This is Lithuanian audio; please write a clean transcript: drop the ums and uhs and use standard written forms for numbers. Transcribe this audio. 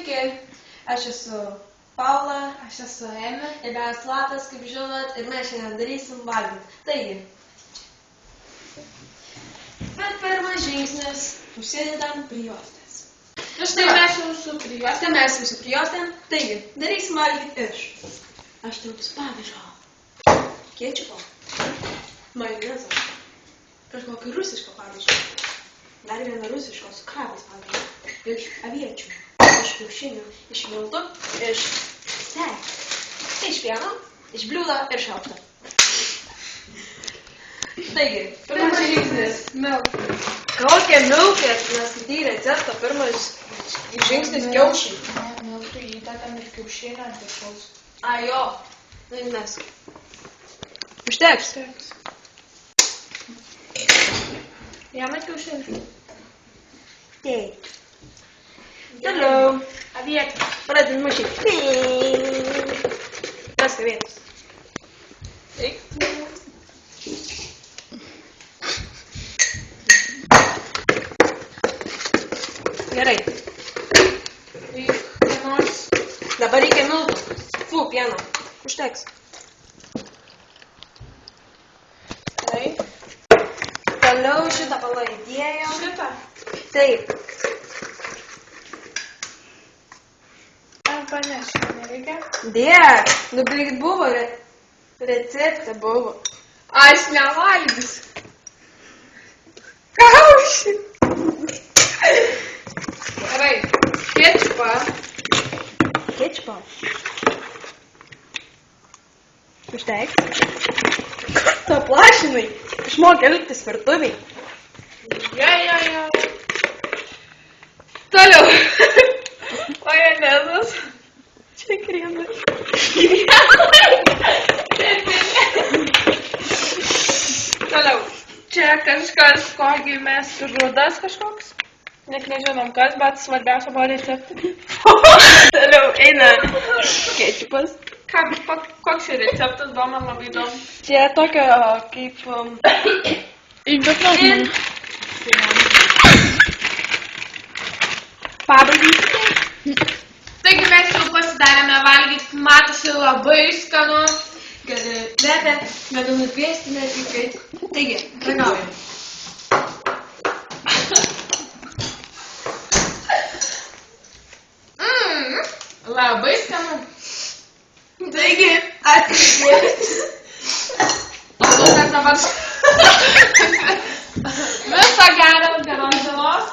Sveiki, aš esu Paula, aš esu Emi ir mes Latas, kaip žinot, ir mes šiandien darysim valgyti. Taigi, bet pirmas žingsnis, užsidedam prijuostės. Štai mes jau su prijuostėm. Tai mes jau su prijuostėm, taigi, darysim valgyti iš. Aš turiu pavyzdžio. Kečupo, majonezo, kažkokį rusišką pavyzdžių. Dar vieną rusišką su krabais pavyzdžių. Iš aviečių, iš kiaušinių, iš miltų, iš sek, iš pieno, iš bliūdo ir šaukšto. Taigi, pirmas žingsnis. Miltai. Kokie miltai? Neskaitei receptą, pirmas žingsnis kiaušiai. Ne, miltai įdedam ir kiaušinį ant viršaus. A, jo. Nes. Užteks. Vieną kiaušinį. Taip. Toliau. Avietis. Pradedam maišyti. Kas avietis? Eik. Gerai. Vienos. Dabar reikia miltų. Fu, pieno. Užteks. Taip. Toliau šitą palaidėjom. Šitą. Taip. Arba ne, šitą nereikia. Dėk. Nu, beveik buvo recepte buvo. Aš nevalgysiu. Kauši. Gerai. Kečupą. Kečupą. Užteks. Tu plašinai. Išmok elgtis virtuviai. Ja. Toliau. Majonezas. Čia kremai. Toliau. Čia kažkas, kokį mes žudas kažkoks. Net nežinom kas, bet svarbiausia buvo receptai. Toliau eina kečupas. Koks yra receptas, buvo man labai įdomu. Čia tokio kaip... Pabaigai. Taigi mes jau pasidarėme valgyti, matosi labai skanu. Kad kvepia, galiu nukviesti netgi kaip. Taigi, ragaujam. Labai skanu. Taigi, atsikvėpti. Dabar. Viso gero, geros dienos.